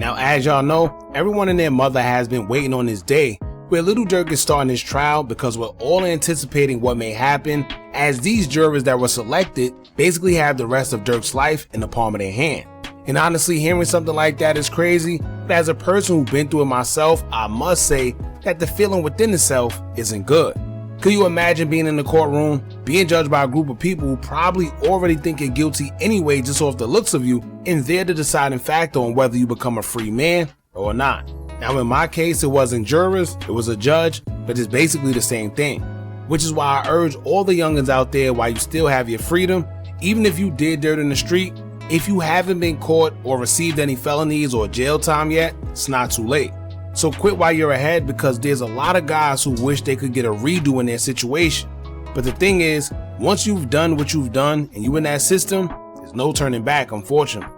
Now, as y'all know, everyone and their mother has been waiting on this day where Lil Durk is starting his trial, because we're all anticipating what may happen, as these jurors that were selected basically have the rest of Durk's life in the palm of their hand. And honestly, hearing something like that is crazy, but as a person who's been through it myself, I must say that the feeling within itself isn't good. Could you imagine being in the courtroom, being judged by a group of people who probably already think you're guilty anyway just off the looks of you, and they're the deciding factor on whether you become a free man or not? Now in my case, it wasn't jurors, it was a judge, but it's basically the same thing. Which is why I urge all the youngins out there, while you still have your freedom, even if you did dirt in the street, if you haven't been caught or received any felonies or jail time yet, it's not too late. So quit while you're ahead, because there's a lot of guys who wish they could get a redo in their situation. But the thing is, once you've done what you've done and you in that system, there's no turning back, unfortunately.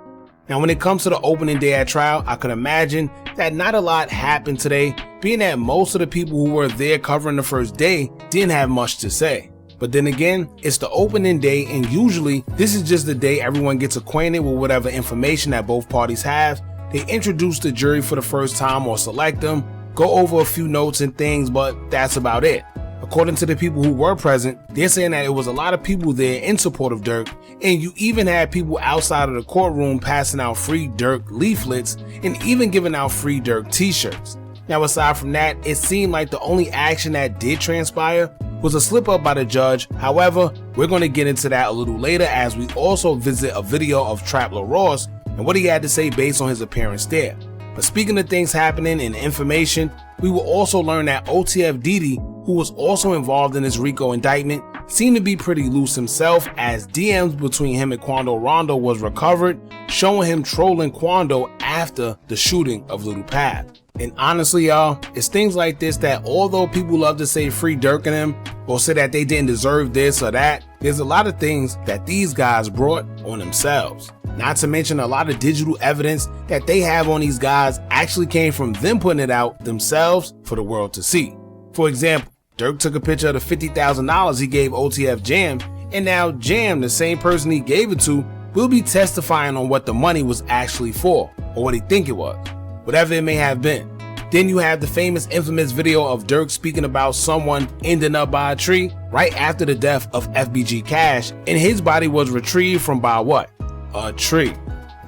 Now when it comes to the opening day at trial, I could imagine that not a lot happened today, being that most of the people who were there covering the first day didn't have much to say. But then again, it's the opening day, and usually this is just the day everyone gets acquainted with whatever information that both parties have. They introduce the jury for the first time or select them, go over a few notes and things, but that's about it. According to the people who were present, they're saying that it was a lot of people there in support of Durk, and you even had people outside of the courtroom passing out free Durk leaflets and even giving out free Durk t-shirts. Now aside from that, it seemed like the only action that did transpire was a slip up by the judge. However, we're going to get into that a little later, as we also visit a video of Trap Lil Ross and what he had to say based on his appearance there. But speaking of things happening and information, we will also learn that OTF Dede, who was also involved in this RICO indictment, seemed to be pretty loose himself, as DMs between him and Quando Rondo was recovered, showing him trolling Quando after the shooting of Little Pav. And honestly, y'all, it's things like this that, although people love to say free Durk and him, or say that they didn't deserve this or that, there's a lot of things that these guys brought on themselves. Not to mention a lot of digital evidence that they have on these guys actually came from them putting it out themselves for the world to see. For example, Durk took a picture of the $50,000 he gave OTF Jam, and now Jam, the same person he gave it to, will be testifying on what the money was actually for, or what he think it was, whatever it may have been. Then you have the famous infamous video of Durk speaking about someone ending up by a tree right after the death of FBG Cash, and his body was retrieved from by what? A tree.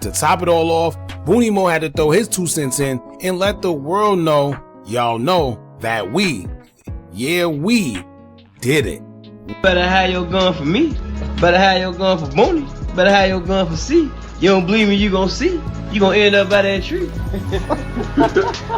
To top it all off, Booney Mo had to throw his 2 cents in and let the world know, y'all know, that we did it. Better have your gun for me. Better have your gun for Booney. Better have your gun for C. You don't believe me, you gonna see. You gonna end up by that tree.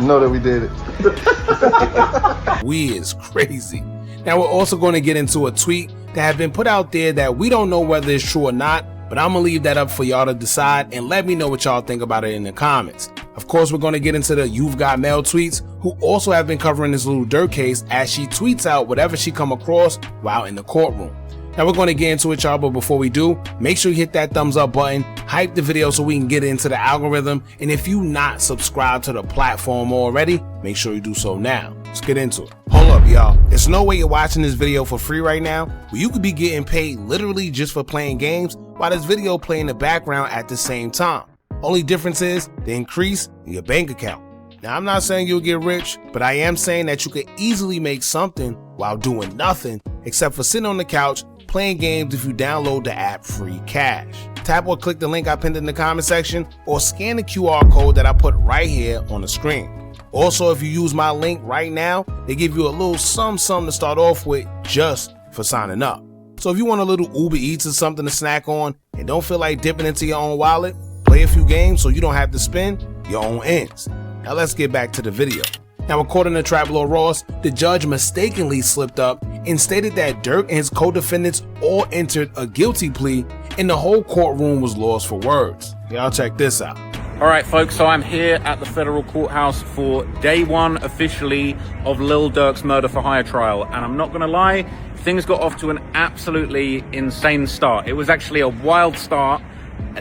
Know that we did it. We is crazy. Now we're also going to get into a tweet that have been put out there that we don't know whether it's true or not, but I'm gonna leave that up for y'all to decide, and let me know what y'all think about it in the comments. Of course, we're gonna get into the You've Got Mail tweets, who also have been covering this Lil Durk case, as she tweets out whatever she come across while in the courtroom. Now we're going to get into it, y'all, but before we do, make sure you hit that thumbs up button, hype the video so we can get into the algorithm, and if you not subscribed to the platform already, make sure you do so now. Let's get into it. Hold up, y'all. There's no way you're watching this video for free right now, where you could be getting paid literally just for playing games while this video play in the background at the same time. Only difference is the increase in your bank account. Now I'm not saying you'll get rich, but I am saying that you could easily make something while doing nothing except for sitting on the couch playing games if you download the app Free Cash. Tap or click the link I pinned in the comment section, or scan the QR code that I put right here on the screen. Also, if you use my link right now, they give you a little something to start off with just for signing up. So if you want a little Uber Eats or something to snack on and don't feel like dipping into your own wallet, play a few games so you don't have to spend your own ends. Now let's get back to the video. Now, according to Trap Lil Ross, the judge mistakenly slipped up and stated that Durk and his co-defendants all entered a guilty plea, and the whole courtroom was lost for words. Y'all check this out. All right, folks, so I'm here at the federal courthouse for day one officially of Lil Durk's murder for hire trial. And I'm not gonna lie, things got off to an absolutely insane start. It was actually a wild start.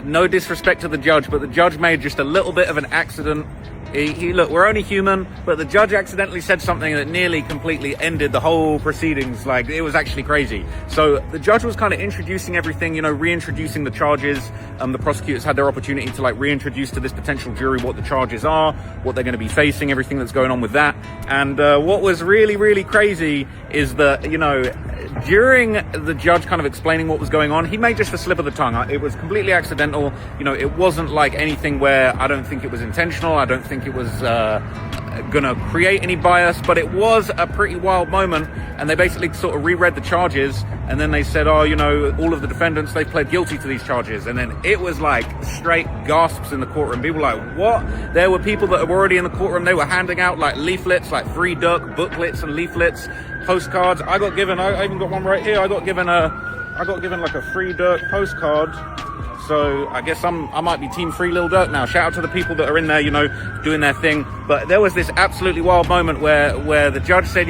No disrespect to the judge, but the judge made just a little bit of an accident Look, we're only human, but the judge accidentally said something that nearly completely ended the whole proceedings. Like, it was actually crazy. So the judge was kind of introducing everything, reintroducing the charges. The prosecutors had their opportunity to reintroduce to this potential jury what the charges are, what they're going to be facing, everything that's going on with that. And what was really, really crazy is that, during the judge kind of explaining what was going on, he made just a slip of the tongue. It was completely accidental. It wasn't like anything where I don't think it was intentional. I don't think it was gonna create any bias, but it was a pretty wild moment. And they basically sort of reread the charges, and then they said, all of the defendants, they pled guilty to these charges. And then it was like straight gasps in the courtroom. People were like, what? There were people that were already in the courtroom. They were handing out like leaflets, like Free Durk booklets and leaflets, postcards. I even got one right here. I got given like a Free Durk postcard. So I guess I might be Team Free Lil Durk now. Shout out to the people that are in there, doing their thing. But there was this absolutely wild moment where the judge said,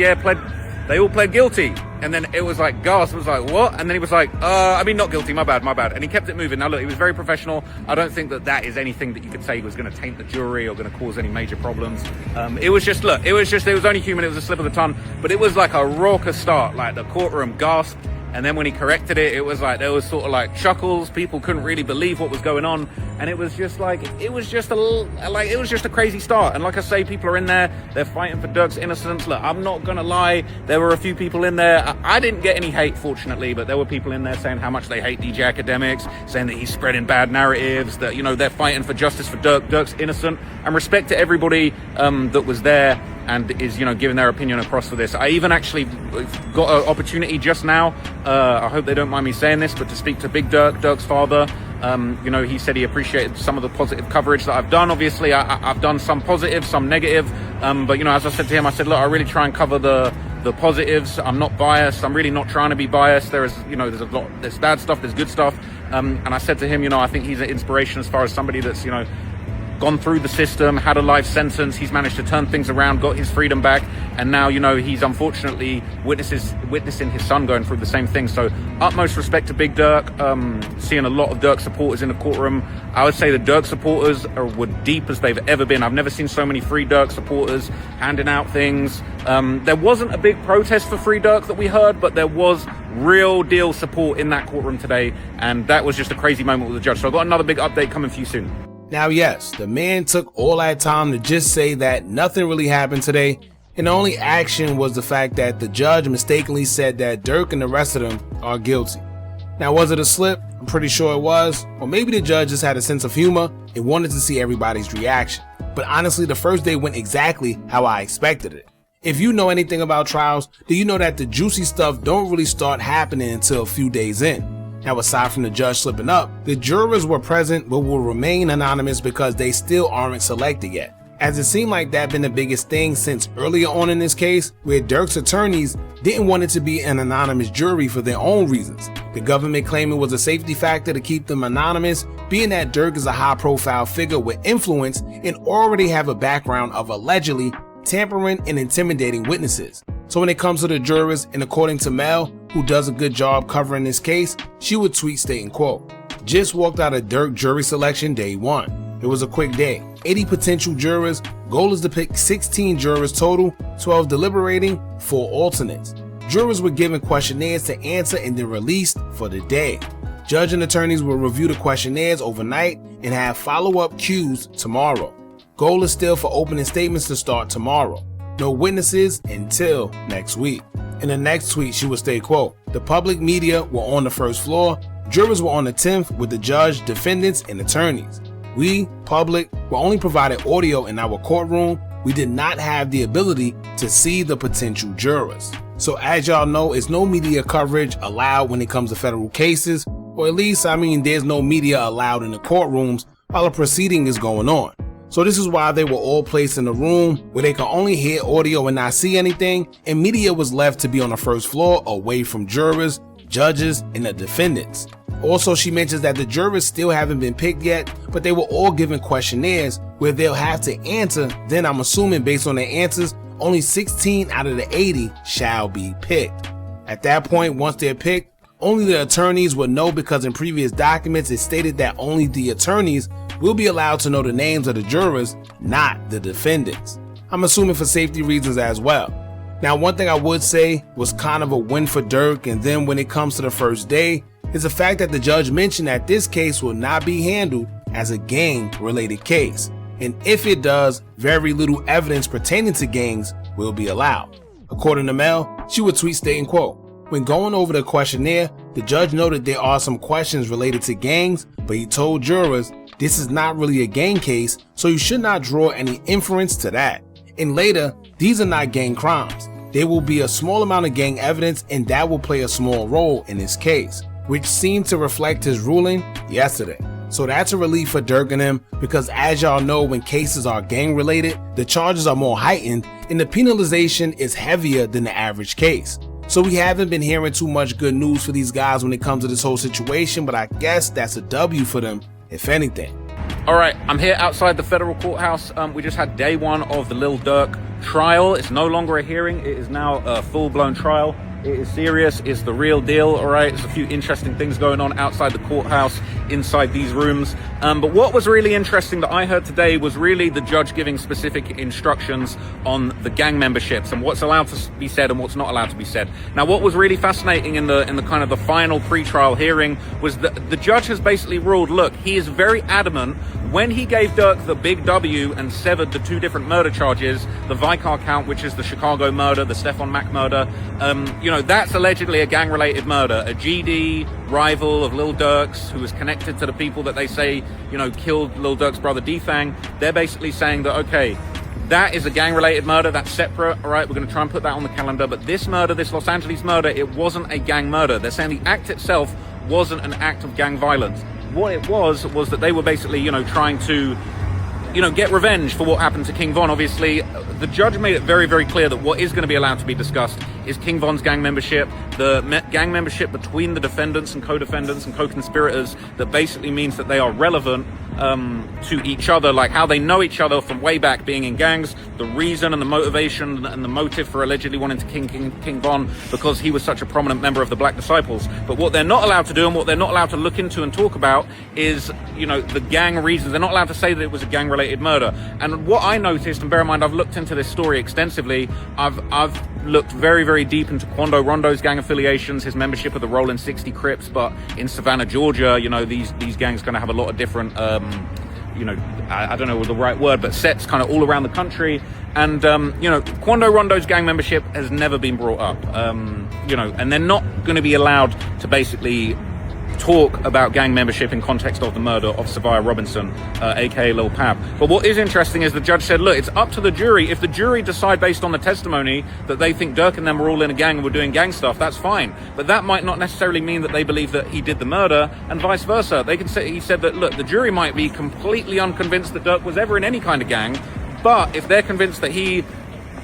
they all pled guilty. And then it was like, gasp, it was like, what? And then he was like, not guilty, my bad. And he kept it moving. Now look, he was very professional. I don't think that is anything that you could say was going to taint the jury or going to cause any major problems. It was only human, it was a slip of the tongue. But it was like a raucous start, like the courtroom gasped. And then when he corrected it, it was like, there was sort of like chuckles. People couldn't really believe what was going on. And it was just a crazy start. And like I say, people are in there, they're fighting for Durk's innocence. Look, I'm not gonna lie, there were a few people in there. I didn't get any hate, fortunately, but there were people in there saying how much they hate DJ Academics, saying that he's spreading bad narratives, that, they're fighting for justice for Durk. Durk's innocent. And respect to everybody that was there and is, giving their opinion across for this. I even actually got an opportunity just now, I hope they don't mind me saying this, but to speak to Big Durk, Durk's father. He said he appreciated some of the positive coverage that I've done. Obviously, I've done some positive, some negative. But, as I said to him, I said, look, I really try and cover the positives. I'm not biased. I'm really not trying to be biased. There's bad stuff, there's good stuff. And I said to him, I think he's an inspiration as far as somebody that's, gone through the system, had a life sentence. He's managed to turn things around, got his freedom back, and now he's unfortunately witnessing his son going through the same thing. So utmost respect to Big Durk. Seeing a lot of Durk supporters in the courtroom. I would say the Durk supporters were deep as they've ever been. I've never seen so many Free Durk supporters handing out things. There wasn't a big protest for Free Durk that we heard, but there was real deal support in that courtroom today, and that was just a crazy moment with the judge. So I've got another big update coming for you soon. Now, yes, the man took all that time to just say that nothing really happened today, and the only action was the fact that the judge mistakenly said that Durk and the rest of them are guilty. Now, was it a slip? I'm pretty sure it was. Or maybe the judge just had a sense of humor and wanted to see everybody's reaction. But honestly, the first day went exactly how I expected it. If you know anything about trials, then you know that the juicy stuff don't really start happening until a few days in. Now, aside from the judge slipping up, the jurors were present but will remain anonymous because they still aren't selected yet. As it seemed like that been the biggest thing since earlier on in this case, where Durk's attorneys didn't want it to be an anonymous jury for their own reasons. The government claimed it was a safety factor to keep them anonymous, being that Durk is a high-profile figure with influence and already have a background of allegedly tampering and intimidating witnesses. So when it comes to the jurors, and according to Mel, who does a good job covering this case, she would tweet stating, quote, "Just walked out of Durk jury selection day 1. It was a quick day. 80 potential jurors. Goal is to pick 16 jurors total, 12 deliberating, 4 alternates. Jurors were given questionnaires to answer and then released for the day. Judge and attorneys will review the questionnaires overnight and have follow-up cues tomorrow. Goal is still for opening statements to start tomorrow. No witnesses until next week." In the next tweet, she would state, quote, "The public media were on the first floor. Jurors were on the 10th with the judge, defendants, and attorneys. We, public, were only provided audio in our courtroom. We did not have the ability to see the potential jurors." So as y'all know, it's no media coverage allowed when it comes to federal cases, or at least, there's no media allowed in the courtrooms while a proceeding is going on. So this is why they were all placed in a room where they could only hear audio and not see anything, and media was left to be on the first floor away from jurors, judges, and the defendants. Also, she mentions that the jurors still haven't been picked yet, but they were all given questionnaires where they'll have to answer. Then I'm assuming based on their answers, only 16 out of the 80 shall be picked. At that point, once they're picked, only the attorneys would know, because in previous documents it stated that only the attorneys we'll be allowed to know the names of the jurors, not the defendants. I'm assuming for safety reasons as well. Now, one thing I would say was kind of a win for Durk, and then when it comes to the first day, is the fact that the judge mentioned that this case will not be handled as a gang-related case. And if it does, very little evidence pertaining to gangs will be allowed. According to Mel, she would tweet stating, quote, "When going over the questionnaire, the judge noted there are some questions related to gangs, but he told jurors this is not really a gang case, so you should not draw any inference to that. And later, these are not gang crimes. There will be a small amount of gang evidence and that will play a small role in this case," which seemed to reflect his ruling yesterday. So that's a relief for Durk and him, because as y'all know, when cases are gang related, the charges are more heightened and the penalization is heavier than the average case. So we haven't been hearing too much good news for these guys when it comes to this whole situation, but I guess that's a W for them, if anything. All right, I'm here outside the federal courthouse. We just had day one of the Lil Durk trial. It's no longer a hearing. It is now a full-blown trial. It is serious. It's the real deal. All right, there's a few interesting things going on outside the courthouse, inside these rooms. But what was really interesting that I heard today was really the judge giving specific instructions on the gang memberships and what's allowed to be said and what's not allowed to be said. Now, what was really fascinating in the kind of the final pre-trial hearing was that the judge has basically ruled, look, he is very adamant when he gave Durk the big W and severed the two different murder charges, the Vicar count, which is the Chicago murder, the Stephon Mack murder, that's allegedly a gang-related murder. A GD rival of Lil Durk's, who was connected to the people that they say, killed Lil Durk's brother D-Fang. They're basically saying that, okay, that is a gang-related murder, that's separate, all right, we're going to try and put that on the calendar, but this murder, this Los Angeles murder, it wasn't a gang murder. They're saying the act itself wasn't an act of gang violence. What it was that they were basically, trying to, get revenge for what happened to King Von. Obviously, the judge made it very, very clear that what is going to be allowed to be discussed is King Von's gang membership, the gang membership between the defendants and co-defendants and co-conspirators, that basically means that they are relevant to each other, like how they know each other from way back being in gangs, the reason and the motivation and the motive for allegedly wanting to King Von because he was such a prominent member of the Black Disciples. But what they're not allowed to do and what they're not allowed to look into and talk about is, the gang reasons. They're not allowed to say that it was a gang-related murder. And what I noticed, and bear in mind, I've looked into this story extensively, I've looked very, very deep into Quando Rondo's gang affiliations, his membership of the Rollin' 60 Crips, but in Savannah, Georgia, these gangs kind of have a lot of different, I don't know the right word, but sets kind of all around the country. And, Quando Rondo's gang membership has never been brought up, and they're not going to be allowed to basically talk about gang membership in context of the murder of Savia Robinson, aka Lil Pab. But what is interesting is the judge said, look, it's up to the jury. If the jury decide based on the testimony that they think Durk and them were all in a gang and were doing gang stuff, that's fine. But that might not necessarily mean that they believe that he did the murder, and vice versa. They can say, he said that, look, the jury might be completely unconvinced that Durk was ever in any kind of gang, but if they're convinced that he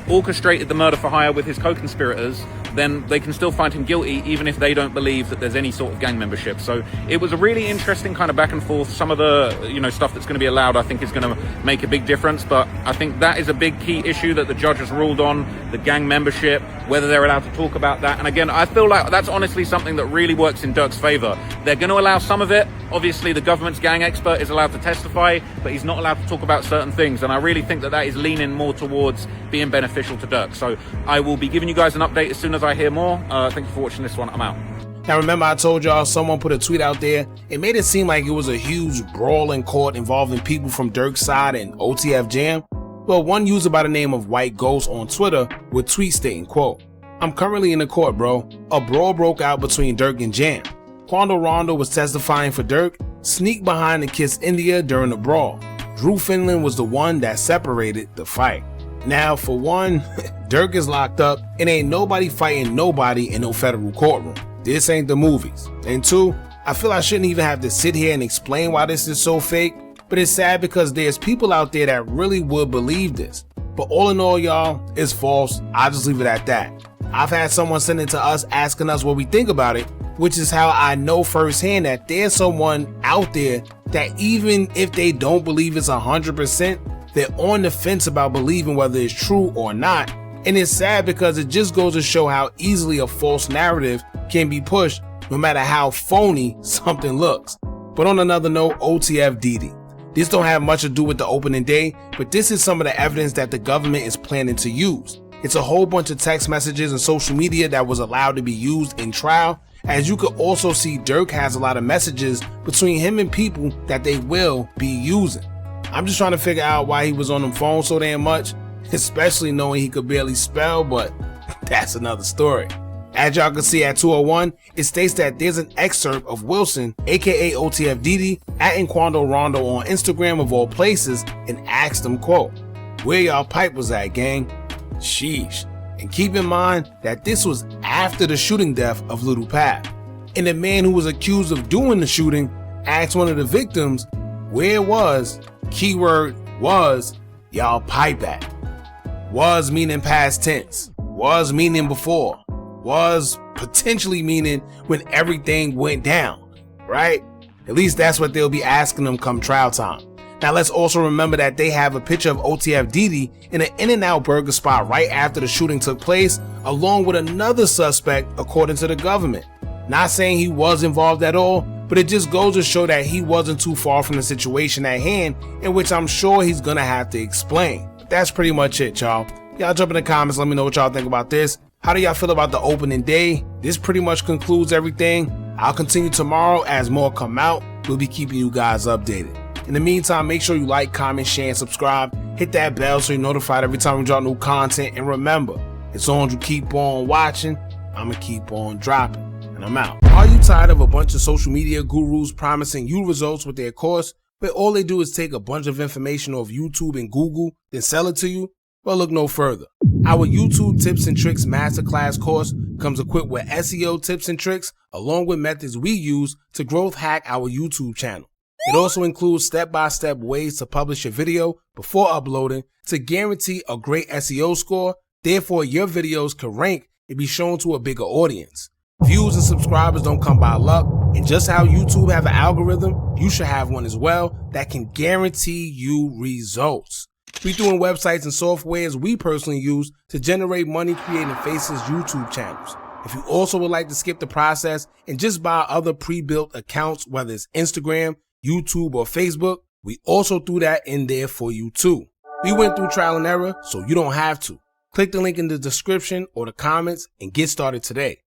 orchestrated the murder for hire with his co-conspirators, then they can still find him guilty even if they don't believe that there's any sort of gang membership. So it was a really interesting kind of back and forth. Some of the stuff that's going to be allowed, I think, is going to make a big difference, but I think that is a big key issue that the judge has ruled on, the gang membership, whether they're allowed to talk about that. And again, I feel like that's honestly something that really works in Durk's favor. They're going to allow some of it. Obviously, the government's gang expert is allowed to testify, but he's not allowed to talk about certain things. And I really think that is leaning more towards being beneficial to Durk. So I will be giving you guys an update as soon as I hear more. Thank you for watching this one. I'm out. Now remember, I told y'all someone put a tweet out there. It made it seem like it was a huge brawl in court involving people from Durk's side and OTF Jam. Well, one user by the name of White Ghost on Twitter would tweet stating, quote, "I'm currently in the court, bro. A brawl broke out between Durk and Jam. Quando Rondo was testifying for Durk, sneaked behind and kissed India during the brawl. Drew Finland was the one that separated the fight. Now, for one, Durk is locked up and ain't nobody fighting nobody in no federal courtroom. This ain't the movies. And two, I feel I shouldn't even have to sit here and explain why this is so fake, but it's sad because there's people out there that really would believe this. But all in all, y'all, it's false. I'll just leave it at that. I've had someone send it to us asking us what we think about it, which is how I know firsthand that there's someone out there that even if they don't believe it's 100%, they're on the fence about believing whether it's true or not. And it's sad because it just goes to show how easily a false narrative can be pushed no matter how phony something looks. But on another note, OTF Dede. This don't have much to do with the opening day, but this is some of the evidence that the government is planning to use. It's a whole bunch of text messages and social media that was allowed to be used in trial. As you could also see, Durk has a lot of messages between him and people that they will be using. I'm just trying to figure out why he was on them phones so damn much, especially knowing he could barely spell, but that's another story. As y'all can see at 201, it states that there's an excerpt of Wilson, aka OTF Dede, at Quando Rondo on Instagram of all places, and asked him, quote, "Where y'all pipe was at, gang?" Sheesh. And keep in mind that this was after the shooting death of Little Pat. And the man who was accused of doing the shooting asked one of the victims where was, keyword was, y'all pipe at. Was meaning past tense, was meaning before, was potentially meaning when everything went down, right? At least that's what they'll be asking them come trial time. Now let's also remember that they have a picture of OTF Dede in an In-N-Out burger spot right after the shooting took place, along with another suspect according to the government. Not saying he was involved at all, but it just goes to show that he wasn't too far from the situation at hand, in which I'm sure he's gonna have to explain. But that's pretty much it, y'all. Y'all jump in the comments, let me know what y'all think about this. How do y'all feel about the opening day? This pretty much concludes everything. I'll continue tomorrow as more come out. We'll be keeping you guys updated. In the meantime, make sure you like, comment, share, and subscribe. Hit that bell so you're notified every time we drop new content. And remember, as long as you keep on watching, I'ma keep on dropping. And I'm out. Are you tired of a bunch of social media gurus promising you results with their course, but all they do is take a bunch of information off YouTube and Google, then sell it to you? Well, look no further. Our YouTube Tips and Tricks Masterclass course comes equipped with SEO tips and tricks, along with methods we use to growth hack our YouTube channel. It also includes step-by-step ways to publish your video before uploading to guarantee a great SEO score, therefore your videos can rank and be shown to a bigger audience. Views and subscribers don't come by luck, and just how YouTube have an algorithm, you should have one as well that can guarantee you results. We doing websites and softwares we personally use to generate money creating Faces YouTube channels. If you also would like to skip the process and just buy other pre-built accounts, whether it's Instagram, YouTube, or Facebook, we also threw that in there for you too. We went through trial and error, so you don't have to. Click the link in the description or the comments and get started today.